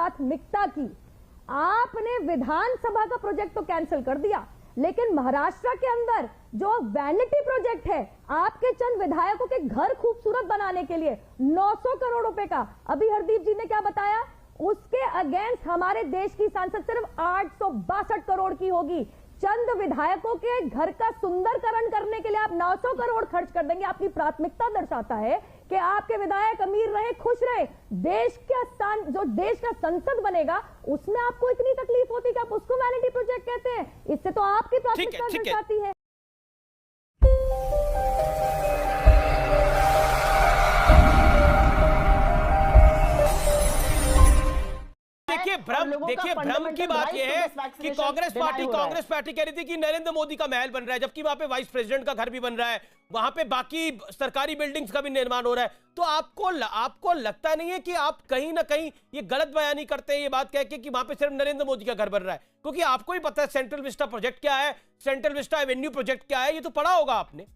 प्राथमिकता की। आपने विधानसभा का प्रोजेक्ट तो कैंसिल कर दिया, लेकिन महाराष्ट्र के अंदर जो वैनिटी प्रोजेक्ट है आपके चंद विधायकों के घर खूबसूरत बनाने के लिए 900 करोड़ रुपए का, अभी हरदीप जी ने क्या बताया, उसके अगेंस्ट हमारे देश की सांसद सिर्फ 862 करोड़ की होगी। चंद विधायकों के घर का सुंदरकरण करने के लिए आप 900 करोड़ खर्च कर देंगे। आपकी प्राथमिकता दर्शाता है कि आपके विधायक अमीर रहे, खुश रहे। देश का जो देश का संसद बनेगा उसमें आपको इतनी तकलीफ होती कि आप उसको वैनिटी प्रोजेक्ट कहते हैं। इससे तो आपकी प्राथमिकता दर्शाती है। देखिए भ्रम की बात यह है कि कांग्रेस पार्टी कह रही थी कि नरेंद्र मोदी का महल बन रहा है, जबकि वहां पे वाइस प्रेसिडेंट का घर भी बन रहा है, वहां पे बाकी सरकारी बिल्डिंग्स का भी निर्माण हो रहा है। तो आपको लगता नहीं है कि आप कहीं ना कहीं ये गलत बयानी करते हैं, ये बात कह के कि वहां पे सिर्फ नरेंद्र मोदी का घर बन रहा है? क्योंकि आपको ही पता है सेंट्रल विस्टा प्रोजेक्ट क्या है, सेंट्रल विस्टा एवेन्यू प्रोजेक्ट क्या है, ये तो पढ़ा होगा आपने।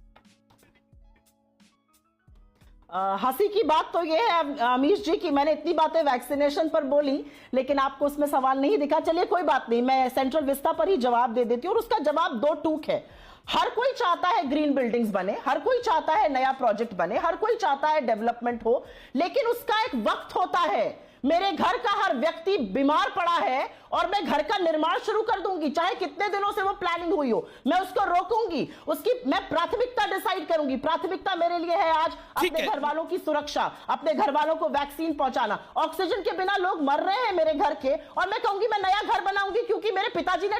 हंसी की बात तो ये है अमीश जी कि मैंने इतनी बातें वैक्सीनेशन पर बोली, लेकिन आपको उसमें सवाल नहीं दिखा। चलिए कोई बात नहीं, मैं सेंट्रल विस्टा पर ही जवाब दे देती हूँ, और उसका जवाब दो टूक है। हर कोई चाहता है ग्रीन बिल्डिंग्स बने, हर कोई चाहता है नया प्रोजेक्ट बने, हर कोई चाहता है डेवलपमेंट हो, लेकिन उसका एक वक्त होता है। मेरे घर का हर व्यक्ति बीमार पड़ा है और मैं घर का निर्माण शुरू कर दूंगी, चाहे कितने दिनों से वो प्लानिंग हुई हो, मैं उसको रोकूंगी, उसकी मैं प्राथमिकता डिसाइड करूंगी। प्राथमिकता मेरे लिए है आज अपने घर वालों की सुरक्षा, अपने घर वालों को वैक्सीन पहुंचाना। ऑक्सीजन के बिना लोग मर रहे हैं मेरे घर के, और मैं कहूंगी मैं नया घर बनाऊंगी क्योंकि मेरे पिताजी ने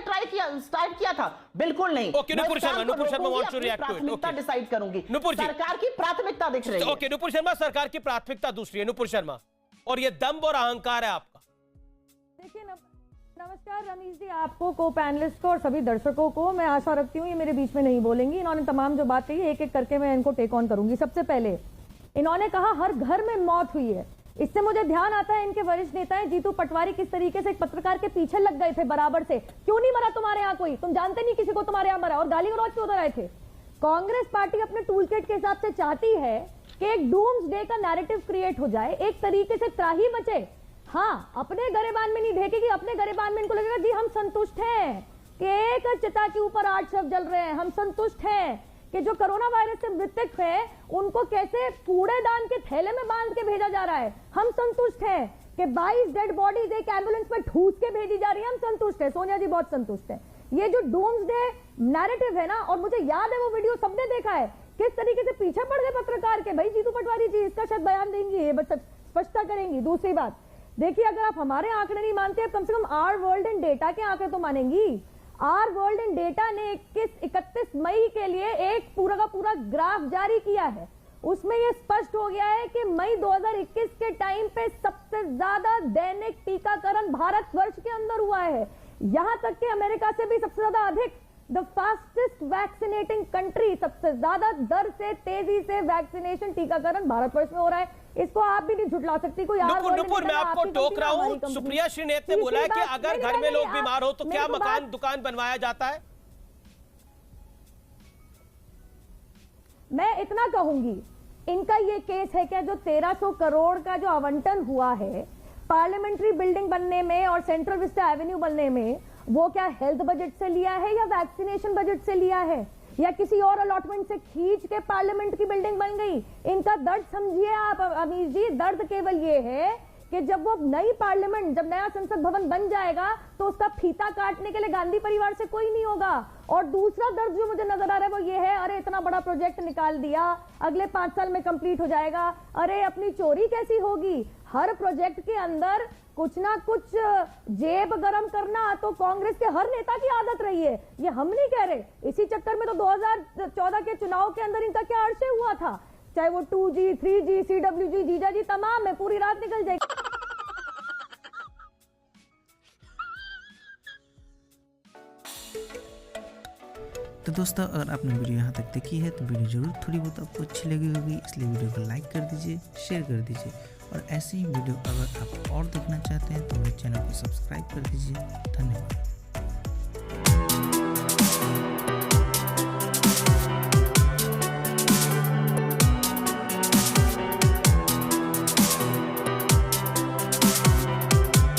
स्टार्ट किया था? बिल्कुल नहीं। प्राथमिकता डिसाइड करूंगी, सरकार की प्राथमिकता दिख रही है। ओके नुपुर शर्मा, सरकार की प्राथमिकता दूसरी है। नुपुर शर्मा, और ये दम्भ और अहंकार है आपका। देखिए नमस्कार रमेश जी, आपको को पैनलिस्ट को और सभी दर्शकों को मैं आशा रखती हूँ ये मेरे बीच में नहीं बोलेंगी। इन्होंने तमाम जो बात कही एक एक करके मैं इनको टेक ऑन करूंगी। सबसे पहले इन्होंने कहा हर घर में मौत हुई है। इससे मुझे ध्यान आता है इनके वरिष्ठ नेता है जीतू पटवारी किस तरीके से एक पत्रकार के पीछे लग गए थे बराबर से। क्यों नहीं मरा तुम्हारे यहाँ कोई, तुम जानते नहीं किसी को तुम्हारे यहाँ मरा, और गाली गलौज क्यों उधर आए थे। कांग्रेस पार्टी अपने टूल किट के हिसाब से चाहती है कि एक डूम्सडे का नैरेटिव क्रिएट हो जाए, एक तरीके से त्राही मचे। हाँ, अपने गरेबान में नहीं देखेगी, अपने गरेबान में इनको लगेगा जी हम संतुष्ट हैं कि एक चिता के ऊपर 8 शव जल रहे हैं, हम संतुष्ट हैं कि जो कोरोना वायरस से मृतक है उनको कैसे कूड़ेदान के थैले में बांध के भेजा जा रहा है, हम संतुष्ट हैं कि 22 डेड बॉडीज एक एम्बुलेंस में ठूस के भेजी जा रही है, हम संतुष्ट है। सोनिया जी बहुत संतुष्ट है। ये जो डूम्सडे नैरेटिव है ना, और मुझे याद है वो वीडियो सबने देखा है किस तरीके से पीछे पड़ गए पत्रकार के, भाई जीतू पटवारी जी इसका शायद बयान देंगी, ये स्पष्टता करेंगी। दूसरी बात देखिए, अगर आप हमारे आंकड़े नहीं मानते, कम से कम आर वर्ल्ड एंड डेटा के आंकड़े तो मानेंगी। आर वर्ल्ड एंड डेटा ने 31 मई के लिए एक पूरा का पूरा ग्राफ जारी किया है। उसमें यह स्पष्ट हो गया है कि मई 2021 के टाइम पे सबसे ज्यादा दैनिक टीकाकरण भारतवर्ष के अंदर हुआ है। यहां तक कि अमेरिका से भी सबसे ज्यादा अधिक, द फास्टेस्ट वैक्सीनेटिंग कंट्री, सबसे ज्यादा दर से तेजी से वैक्सीनेशन टीकाकरण भारतवर्ष में हो रहा है। इसको आप भी नहीं झुटला सकती कोई। नुपुर मैं आपको टोक रहा हूं, सुप्रिया श्रीनेत ने बोला है कि अगर घर में लोग बीमार हो तो क्या मकान दुकान बनवाया जाता है? मैं इतना कहूंगी, इनका ये केस है कि जो 1300 करोड़ का जो आवंटन हुआ है पार्लियामेंट्री बिल्डिंग बनने में और सेंट्रल विस्टा एवेन्यू बनने में, वो क्या हेल्थ बजट से लिया है या वैक्सीनेशन बजट से लिया है या किसी और अलॉटमेंट से खींच के पार्लियामेंट की बिल्डिंग बन गई? इनका दर्द समझिए आप अमीर जी। दर्द केवल ये है कि जब वो नई पार्लियामेंट, जब नया संसद भवन बन जाएगा तो उसका फीता काटने के लिए गांधी परिवार से कोई नहीं होगा। और दूसरा दर्द जो मुझे नजर आ रहा है वो ये है, अरे इतना बड़ा प्रोजेक्ट निकाल दिया, अगले 5 साल में कंप्लीट हो जाएगा, अरे अपनी चोरी कैसी होगी। हर प्रोजेक्ट के अंदर कुछ ना कुछ जेब गरम करना तो कांग्रेस के हर नेता की आदत रही है, ये हम नहीं कह रहे। इसी चक्कर में तो 2014 के चुनाव के अंदर इनका क्या अरसे हुआ था, चाहे वो 2G, 3G, CWG, जीजा जी तमाम है, पूरी रात निकल जाएगी। तो दोस्तों, अगर आपने वीडियो यहाँ तक देखी है तो वीडियो जरूर थोड़ी बहुत आपको अच्छी लगी होगी, इसलिए वीडियो को लाइक कर दीजिए, शेयर कर दीजिए, और ऐसे ही वीडियो अगर आप और देखना चाहते हैं तो मेरे चैनल को सब्सक्राइब कर दीजिए। धन्यवाद।